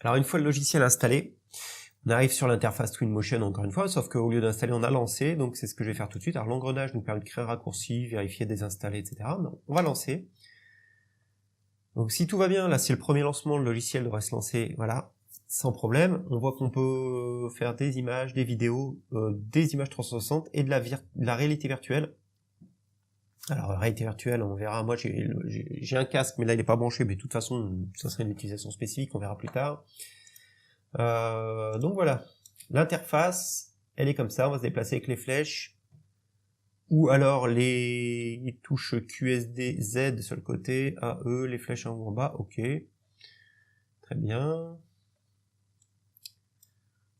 Alors une fois le logiciel installé, on arrive sur l'interface Twinmotion encore une fois, sauf qu'au lieu d'installer, on a lancé, donc c'est ce que je vais faire tout de suite. Alors l'engrenage nous permet de créer un raccourci, vérifier, désinstaller, etc. Non, on va lancer. Donc si tout va bien, là c'est le premier lancement, le logiciel devrait se lancer, voilà, sans problème. On voit qu'on peut faire des images, des vidéos, des images 360 et de la réalité virtuelle. Alors réalité virtuelle, on verra, moi j'ai un casque, mais là il n'est pas branché, mais de toute façon, ça serait une utilisation spécifique, on verra plus tard. Donc voilà, l'interface, elle est comme ça, on va se déplacer avec les flèches, ou alors les touches QSD, Z sur le côté, AE, les flèches en haut en bas, ok. Très bien.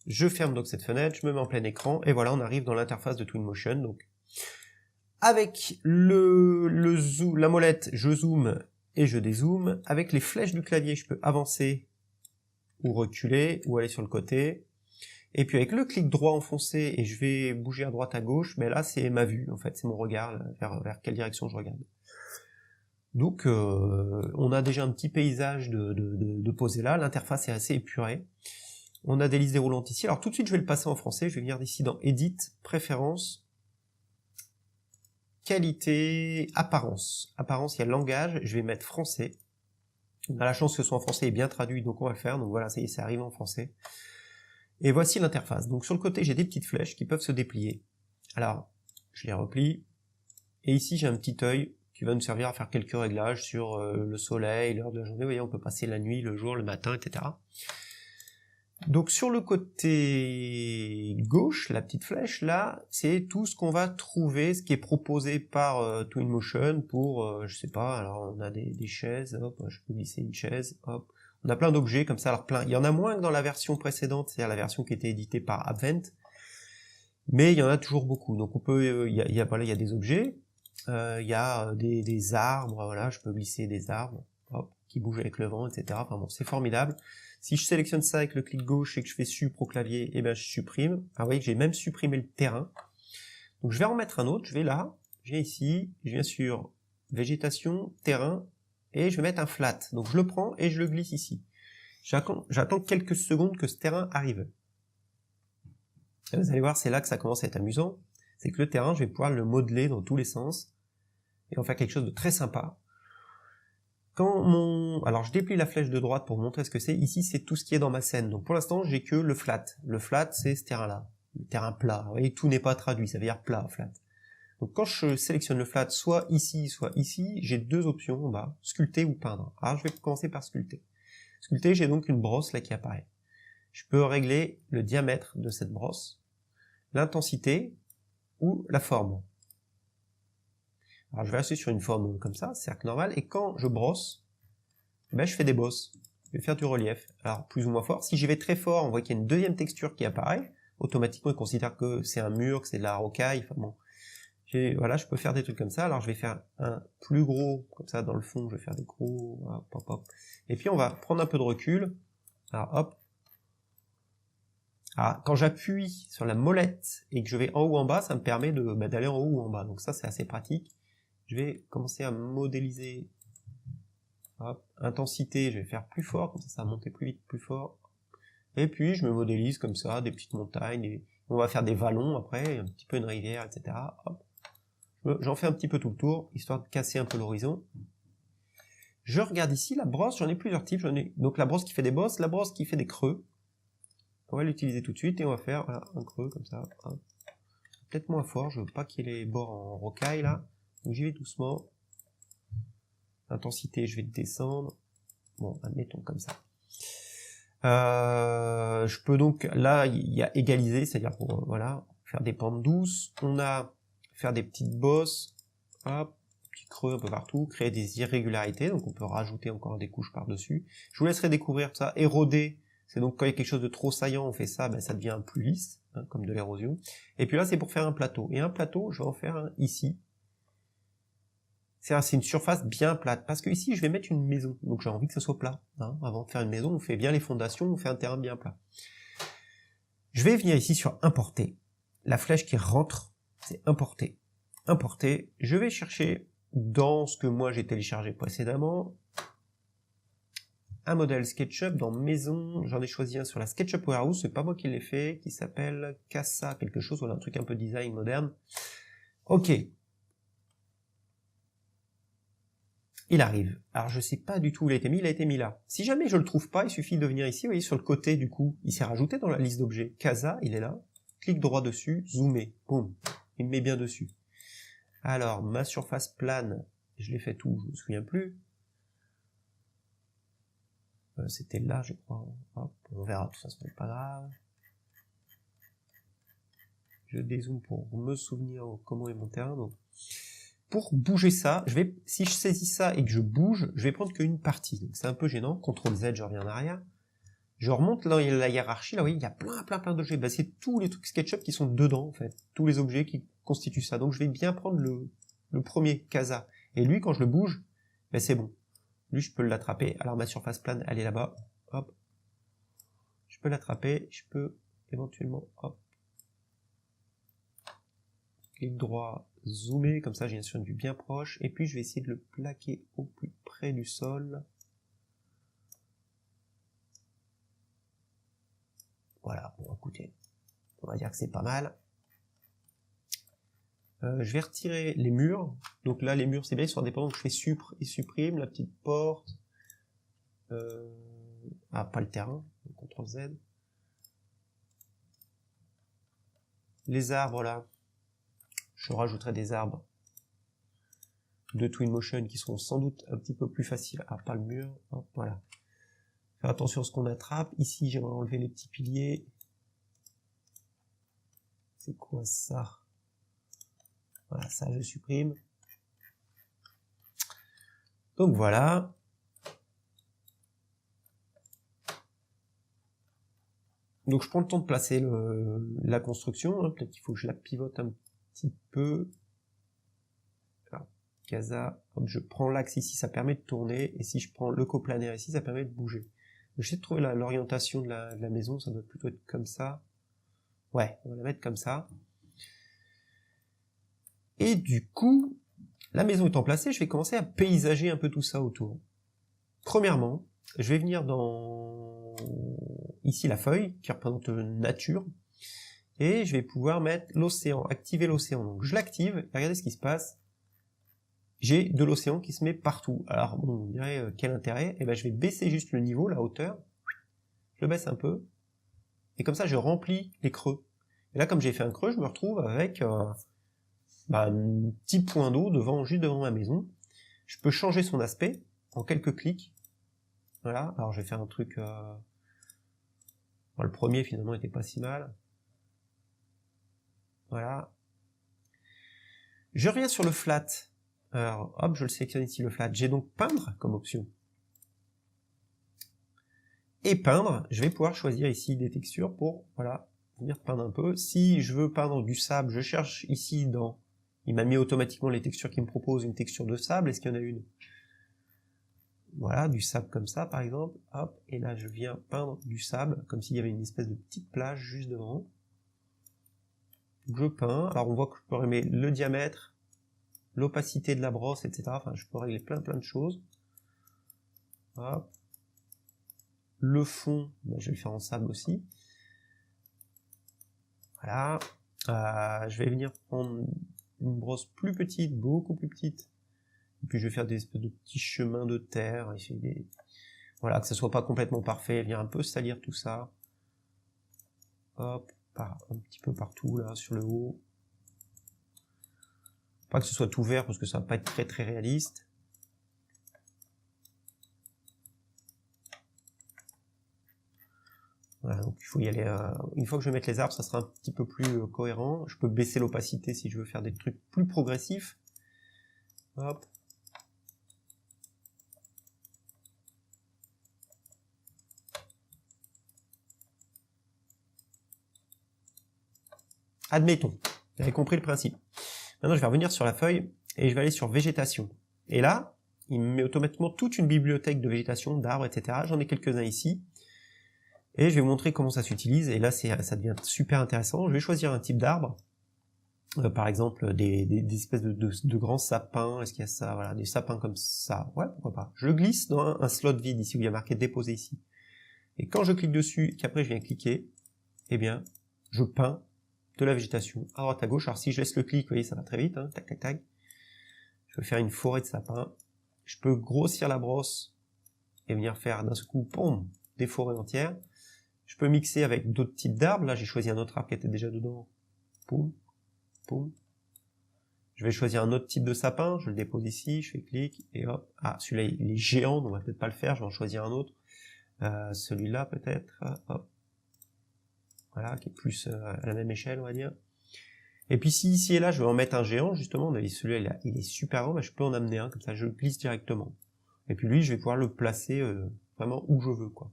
Je ferme donc cette fenêtre, je me mets en plein écran, et voilà, on arrive dans l'interface de Twinmotion. Donc, avec la molette, je zoome et je dézoome. Avec les flèches du clavier, je peux avancer ou reculer, ou aller sur le côté. Et puis avec le clic droit enfoncé, et je vais bouger à droite à gauche, mais là c'est ma vue, en fait, c'est mon regard, vers quelle direction je regarde. Donc on a déjà un petit paysage de poser là, l'interface est assez épurée. On a des listes déroulantes ici, alors tout de suite je vais le passer en français, je vais venir ici dans Edit, Préférences, Qualité, Apparence. Apparence, il y a langage, je vais mettre français. On a la chance que ce soit en français et bien traduit, donc on va le faire, donc voilà, ça y est, c'est arrivé en français. Et voici l'interface. Donc sur le côté, j'ai des petites flèches qui peuvent se déplier. Alors, je les replie, et ici j'ai un petit œil qui va nous servir à faire quelques réglages sur le soleil, l'heure de la journée, vous voyez, on peut passer la nuit, le jour, le matin, etc. Donc sur le côté gauche, la petite flèche, là, c'est tout ce qu'on va trouver, ce qui est proposé par Twinmotion pour, je sais pas, alors on a des chaises, hop, je peux glisser une chaise, hop, on a plein d'objets comme ça, alors plein, il y en a moins que dans la version précédente, c'est-à-dire la version qui était éditée par Advent, mais il y en a toujours beaucoup, donc on peut, il y a des objets, il y a des arbres, voilà, je peux glisser des arbres, hop, qui bougent avec le vent, etc. Enfin bon, c'est formidable. Si je sélectionne ça avec le clic gauche et que je fais Sup au clavier, eh bien je supprime. Alors vous voyez que j'ai même supprimé le terrain. Donc je vais en mettre un autre, je vais là, je viens ici, je viens sur Végétation, Terrain, et je vais mettre un flat. Donc je le prends et je le glisse ici. J'attends quelques secondes que ce terrain arrive. Et vous allez voir, c'est là que ça commence à être amusant. C'est que le terrain, je vais pouvoir le modeler dans tous les sens, et en faire quelque chose de très sympa. Alors je déplie la flèche de droite pour vous montrer ce que c'est. Ici, c'est tout ce qui est dans ma scène. Donc pour l'instant, j'ai que le flat. Le flat, c'est ce terrain-là. Le terrain plat. Vous voyez, tout n'est pas traduit. Ça veut dire plat, flat. Donc quand je sélectionne le flat, soit ici, j'ai deux options en bas, sculpter ou peindre. Alors je vais commencer par sculpter. Sculpter, j'ai donc une brosse là qui apparaît. Je peux régler le diamètre de cette brosse, l'intensité ou la forme. Alors je vais rester sur une forme comme ça, cercle normal, et quand je brosse, ben je fais des bosses. Je vais faire du relief. Alors plus ou moins fort. Si j'y vais très fort, on voit qu'il y a une deuxième texture qui apparaît. Automatiquement, il considère que c'est un mur, que c'est de la rocaille. Enfin bon, voilà, je peux faire des trucs comme ça. Alors je vais faire un plus gros, comme ça dans le fond, je vais faire des gros, hop, hop, hop. Et puis on va prendre un peu de recul. Alors hop. Alors, quand j'appuie sur la molette et que je vais en haut en bas, ça me permet d'aller en haut ou en bas. Donc ça, c'est assez pratique. Je vais commencer à modéliser. Hop, intensité, je vais faire plus fort, comme ça va monter plus vite, plus fort. Et puis je me modélise comme ça, des petites montagnes, on va faire des vallons après, un petit peu une rivière, etc. Hop. J'en fais un petit peu tout le tour, histoire de casser un peu l'horizon. Je regarde ici, la brosse, j'en ai plusieurs types. Donc la brosse qui fait des bosses, la brosse qui fait des creux. On va l'utiliser tout de suite et on va faire voilà, un creux comme ça. Peut-être moins fort, je veux pas qu'il y ait les bords en rocaille là. Donc j'y vais doucement. Intensité, je vais descendre. Bon, admettons comme ça. Je peux donc, là, il y a égaliser, c'est-à-dire pour, voilà, faire des pentes douces. On a faire des petites bosses, hop, petits creux un peu partout, créer des irrégularités, donc on peut rajouter encore des couches par-dessus. Je vous laisserai découvrir ça. Éroder, c'est donc quand il y a quelque chose de trop saillant, on fait ça, ben ça devient plus lisse, hein, comme de l'érosion. Et puis là, c'est pour faire un plateau. Et un plateau, je vais en faire un ici. C'est une surface bien plate, parce que ici je vais mettre une maison, donc j'ai envie que ça soit plat. Hein. Avant de faire une maison, on fait bien les fondations, on fait un terrain bien plat. Je vais venir ici sur importer. La flèche qui rentre, c'est importer. Importer, je vais chercher dans ce que moi j'ai téléchargé précédemment. un modèle SketchUp dans Maison. J'en ai choisi un sur la SketchUp Warehouse, c'est pas moi qui l'ai fait, qui s'appelle Casa quelque chose, voilà, un truc un peu design moderne. Ok. Il arrive. Alors je sais pas du tout où il a été mis là. Si jamais je le trouve pas, il suffit de venir ici, vous voyez, sur le côté du coup, il s'est rajouté dans la liste d'objets. Casa, il est là. Clique droit dessus, zoomer, boum, il me met bien dessus. Alors, ma surface plane, je l'ai fait tout, je me souviens plus. C'était là, je crois. Hop, on verra, tout ça, c'est pas grave. Je dézoome pour me souvenir comment est mon terrain. Donc, pour bouger ça, si je saisis ça et que je bouge, je vais prendre qu'une partie. Donc c'est un peu gênant. CTRL Z, je reviens en arrière. Je remonte là, il y a la hiérarchie, là, vous voyez, il y a plein d'objets. Ben, c'est tous les trucs SketchUp qui sont dedans, en fait. Tous les objets qui constituent ça. Donc je vais bien prendre le premier, Casa. Et lui, quand je le bouge, ben, c'est bon. Lui, je peux l'attraper. Alors ma surface plane, elle est là-bas. Hop. Je peux l'attraper. Je peux éventuellement, hop. Clic droit, zoomer, comme ça j'ai un vue bien proche, et puis je vais essayer de le plaquer au plus près du sol. Voilà, bon écoutez, on va dire que c'est pas mal. Je vais retirer les murs, donc là les murs c'est bien, ils sont indépendants, donc je fais supr et supprime, la petite porte, pas le terrain, CTRL Z. Les arbres là, je rajouterai des arbres de Twinmotion qui seront sans doute un petit peu plus faciles. Ah, pas le mur, hop, voilà. Faire attention à ce qu'on attrape. Ici, j'aimerais enlever les petits piliers. C'est quoi ça? Voilà, ça je supprime. Donc voilà. Donc je prends le temps de placer la construction. Hein. Peut-être qu'il faut que je la pivote un petit peu. Alors, Casa, hop, je prends l'axe ici, ça permet de tourner. Et si je prends le coplanaire ici, ça permet de bouger. J'essaie de trouver l'orientation de la maison, ça doit plutôt être comme ça. Ouais, on va la mettre comme ça. Et du coup, la maison étant placée, je vais commencer à paysager un peu tout ça autour. Premièrement, je vais venir dans ici la feuille qui représente nature, et je vais pouvoir mettre l'océan, activer l'océan. Donc je l'active, et regardez ce qui se passe. J'ai de l'océan qui se met partout. Alors bon, on dirait quel intérêt? Et ben je vais baisser juste le niveau, la hauteur. Je le baisse un peu, et comme ça je remplis les creux. Et là, comme j'ai fait un creux, je me retrouve avec un petit point d'eau juste devant ma maison. Je peux changer son aspect en quelques clics. Voilà, alors je vais faire un truc... le premier finalement était pas si mal. Voilà. Je reviens sur le flat. Alors hop, je le sélectionne ici, le flat. J'ai donc peindre comme option. Et peindre, je vais pouvoir choisir ici des textures pour, voilà, venir peindre un peu. Si je veux peindre du sable, je cherche ici dans... Il m'a mis automatiquement les textures qu'il me propose, une texture de sable. Est-ce qu'il y en a une? Voilà, du sable comme ça par exemple, hop, et là je viens peindre du sable, comme s'il y avait une espèce de petite plage juste devant. Je peins, alors on voit que je peux régler le diamètre, l'opacité de la brosse, etc. Enfin, je peux régler plein de choses. Hop. Le fond, je vais le faire en sable aussi. Voilà. Je vais venir prendre une brosse plus petite, beaucoup plus petite. Et puis je vais faire des espèces de petits chemins de terre, essayer voilà, que ça soit pas complètement parfait, venir un peu salir tout ça. Hop, un petit peu partout là, sur le haut. Pas que ce soit tout vert parce que ça va pas être très réaliste. Voilà, donc il faut y aller. Une fois que je vais mettre les arbres, ça sera un petit peu plus cohérent. Je peux baisser l'opacité si je veux faire des trucs plus progressifs. Hop. Admettons, vous avez compris le principe. Maintenant, je vais revenir sur la feuille et je vais aller sur végétation. Et là, il me met automatiquement toute une bibliothèque de végétation, d'arbres, etc. J'en ai quelques-uns ici. Et je vais vous montrer comment ça s'utilise. Et là, ça devient super intéressant. Je vais choisir un type d'arbre. Par exemple, des espèces de grands sapins. Est-ce qu'il y a ça? Voilà, des sapins comme ça. Ouais, pourquoi pas. Je glisse dans un slot vide ici où il y a marqué déposer ici. Et quand je clique dessus, et qu'après je viens cliquer, eh bien, je peins de la végétation à droite à gauche. Alors si je laisse le clic, vous voyez, ça va très vite. Hein, tac, tac, tac. Je peux faire une forêt de sapins. Je peux grossir la brosse et venir faire d'un seul coup, boum, des forêts entières. Je peux mixer avec d'autres types d'arbres. Là, j'ai choisi un autre arbre qui était déjà dedans. Boum. Boum. Je vais choisir un autre type de sapin, je le dépose ici, je fais clic, et hop. Ah, celui-là, il est géant, donc on va peut-être pas le faire, je vais en choisir un autre. Celui-là, peut-être, hop. Voilà, qui est plus à la même échelle, on va dire. Et puis si ici et là, je veux en mettre un géant, justement, celui-là, il est super grand, bah, je peux en amener un, comme ça, je le glisse directement. Et puis lui, je vais pouvoir le placer vraiment où je veux, quoi.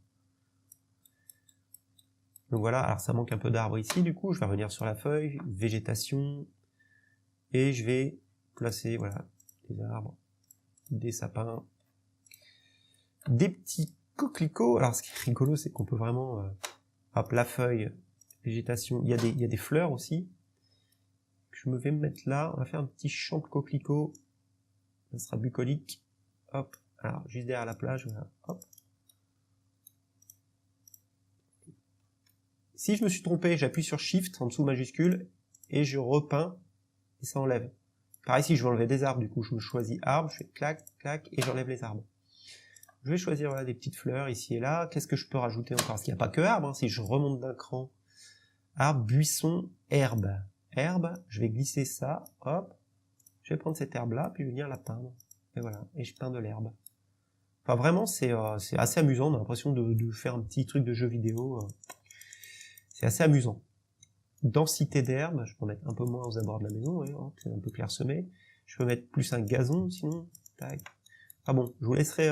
Donc voilà, alors ça manque un peu d'arbres ici, du coup, je vais revenir sur la feuille, végétation, et je vais placer, voilà, des arbres, des sapins, des petits coquelicots. Alors ce qui est rigolo, c'est qu'on peut vraiment, hop, la feuille, végétation, il y a des fleurs aussi. Je me vais me mettre là, on va faire un petit champ de coquelicots, ça sera bucolique, hop, alors juste derrière la plage, voilà, hop. Si je me suis trompé, j'appuie sur Shift, en dessous majuscule, et je repeins, et ça enlève. Pareil, si je veux enlever des arbres, du coup, je me choisis arbre, je fais clac, clac, et j'enlève les arbres. Je vais choisir voilà, des petites fleurs ici et là. Qu'est-ce que je peux rajouter encore? Parce qu'il n'y a pas que arbre, hein. Si je remonte d'un cran, arbre, buisson, herbe. Herbe, je vais glisser ça, hop, je vais prendre cette herbe-là, puis je vais venir la peindre. Et voilà, et je peins de l'herbe. Enfin, vraiment, c'est assez amusant, on a l'impression de faire un petit truc de jeu vidéo. C'est assez amusant. Densité d'herbe, je peux en mettre un peu moins aux abords de la maison, ouais, c'est un peu clairsemé. Je peux mettre plus un gazon, sinon, tac. Ah bon, je vous laisserai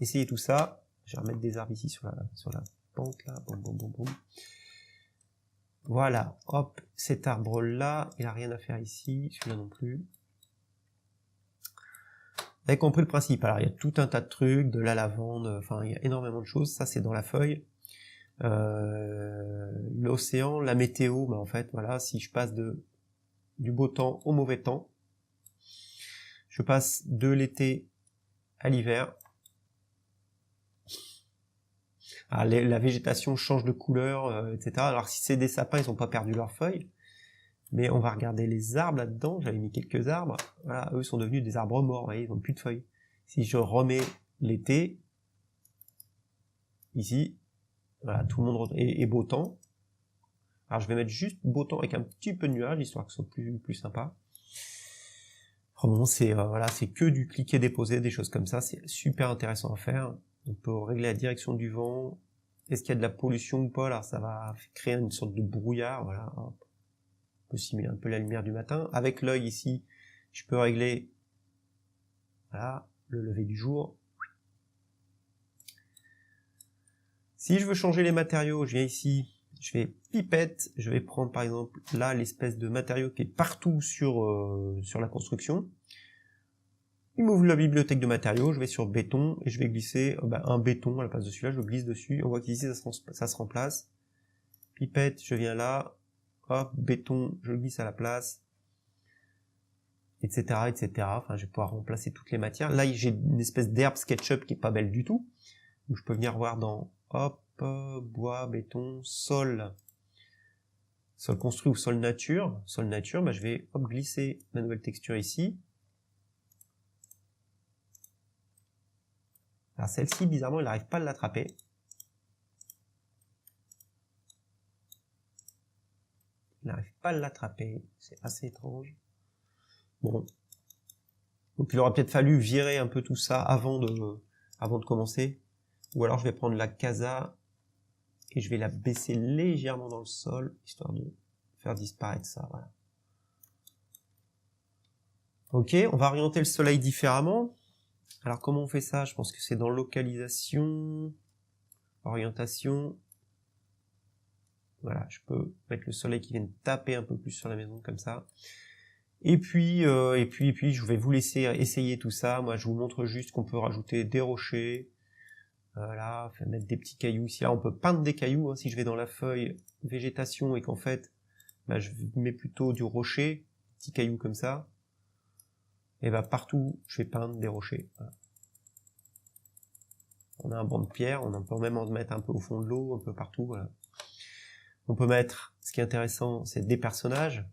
essayer tout ça. Je vais remettre des arbres ici sur la pente, là, boum, boum, boum, boum. Voilà, hop, cet arbre-là, il n'a rien à faire ici, celui-là non plus. Vous avez compris le principe. Alors, il y a tout un tas de trucs, de la lavande, enfin, il y a énormément de choses. Ça, c'est dans la feuille. L'océan, la météo, bah, en fait, voilà, si je passe du beau temps au mauvais temps, je passe de l'été à l'hiver. La végétation change de couleur, etc. Alors si c'est des sapins, ils n'ont pas perdu leurs feuilles. Mais on va regarder les arbres là-dedans. J'avais mis quelques arbres. Voilà, eux sont devenus des arbres morts. Vous voyez, ils n'ont plus de feuilles. Si je remets l'été, ici, voilà, tout le monde est beau temps. Alors je vais mettre juste beau temps avec un petit peu de nuages, histoire que ce soit plus sympa. Vraiment, voilà, c'est que du cliquer-déposer, des choses comme ça. C'est super intéressant à faire. On peut régler la direction du vent. Est-ce qu'il y a de la pollution ou pas? Là, ça va créer une sorte de brouillard. Voilà, hop. On peut simuler un peu la lumière du matin. Avec l'œil ici, je peux régler, voilà, le lever du jour. Si je veux changer les matériaux, je viens ici, je vais pipette, je vais prendre par exemple là l'espèce de matériau qui est partout sur la construction. Il m'ouvre la bibliothèque de matériaux, je vais sur béton et je vais glisser un béton à la place de celui-là, je le glisse dessus. On voit qu'ici ça se remplace. Pipette, je viens là, hop, béton, je le glisse à la place, etc., etc. Enfin, je vais pouvoir remplacer toutes les matières. Là, j'ai une espèce d'herbe SketchUp qui est pas belle du tout. Donc, je peux venir voir dans, hop, bois, béton, sol construit ou sol nature. Sol nature, je vais, hop, glisser ma nouvelle texture ici. Alors, celle-ci, bizarrement, il n'arrive pas à l'attraper. Il n'arrive pas à l'attraper. C'est assez étrange. Bon. Donc il aurait peut-être fallu virer un peu tout ça avant de commencer. Ou alors je vais prendre la casa et je vais la baisser légèrement dans le sol, histoire de faire disparaître ça. Voilà. Ok, on va orienter le soleil différemment. Alors comment on fait ça? Je pense que c'est dans localisation, orientation. Voilà, je peux mettre le soleil qui vient taper un peu plus sur la maison comme ça. Et puis, je vais vous laisser essayer tout ça. Moi, je vous montre juste qu'on peut rajouter des rochers. Voilà, mettre des petits cailloux. Ici, là, on peut peindre des cailloux. Hein, si je vais dans la feuille végétation et qu'en fait, je mets plutôt du rocher, petits cailloux comme ça. Et bah partout, je vais peindre des rochers. Voilà. On a un banc de pierre, on peut même en mettre un peu au fond de l'eau, un peu partout. Voilà. On peut mettre, ce qui est intéressant, c'est des personnages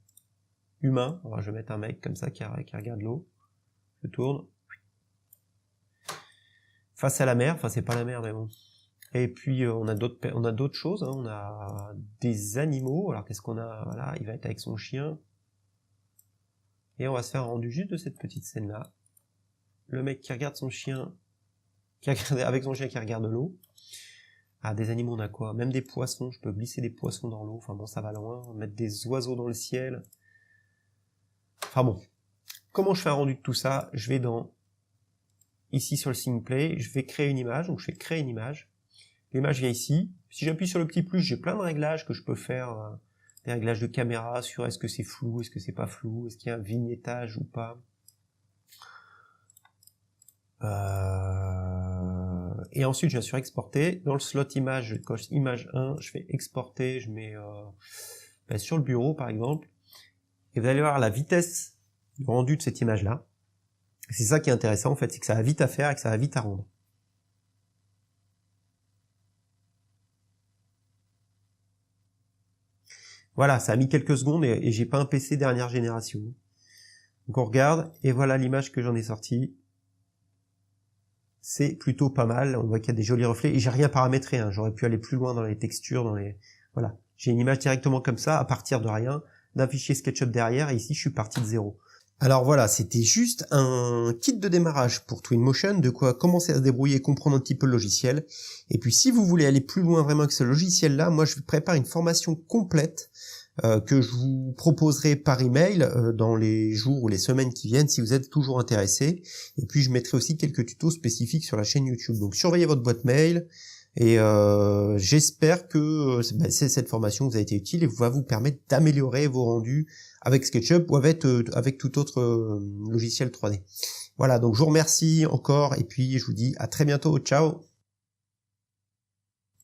humains. Alors, je vais mettre un mec comme ça qui regarde l'eau. Je tourne. Face à la mer, enfin c'est pas la mer mais bon. Et puis on a d'autres choses, hein. On a des animaux. Alors qu'est-ce qu'on a? Voilà, il va être avec son chien. Et on va se faire un rendu juste de cette petite scène-là. Le mec qui regarde son chien, avec son chien qui regarde l'eau. Ah, des animaux, on a quoi? Même des poissons, je peux glisser des poissons dans l'eau. Enfin bon, ça va loin. Mettre des oiseaux dans le ciel. Enfin bon. Comment je fais un rendu de tout ça? Je vais ici sur le SyncPlay, je vais créer une image. Donc je vais créer une image. L'image vient ici. Si j'appuie sur le petit plus, j'ai plein de réglages que je peux faire. Des réglages de caméra sur est-ce que c'est flou, est-ce que c'est pas flou, est-ce qu'il y a un vignettage ou pas. Et ensuite, je viens sur exporter. Dans le slot image, je coche image 1, je fais exporter, je mets sur le bureau par exemple. Et vous allez voir la vitesse du rendu de cette image-là. C'est ça qui est intéressant en fait, c'est que ça va vite à faire et que ça va vite à rendre. Voilà, ça a mis quelques secondes et j'ai pas un PC dernière génération. Donc on regarde, et voilà l'image que j'en ai sortie. C'est plutôt pas mal, on voit qu'il y a des jolis reflets, et j'ai rien paramétré, hein. J'aurais pu aller plus loin dans les textures, Voilà, j'ai une image directement comme ça, à partir de rien, d'un fichier SketchUp derrière, et ici je suis parti de zéro. Alors voilà, c'était juste un kit de démarrage pour Twinmotion, de quoi commencer à se débrouiller, comprendre un petit peu le logiciel. Et puis si vous voulez aller plus loin vraiment que ce logiciel-là, moi je prépare une formation complète que je vous proposerai par email dans les jours ou les semaines qui viennent si vous êtes toujours intéressé. Et puis je mettrai aussi quelques tutos spécifiques sur la chaîne YouTube. Donc surveillez votre boîte mail. Et j'espère que cette formation vous a été utile et va vous permettre d'améliorer vos rendus avec SketchUp ou avec tout autre logiciel 3D. Voilà, donc je vous remercie encore et puis je vous dis à très bientôt. Ciao!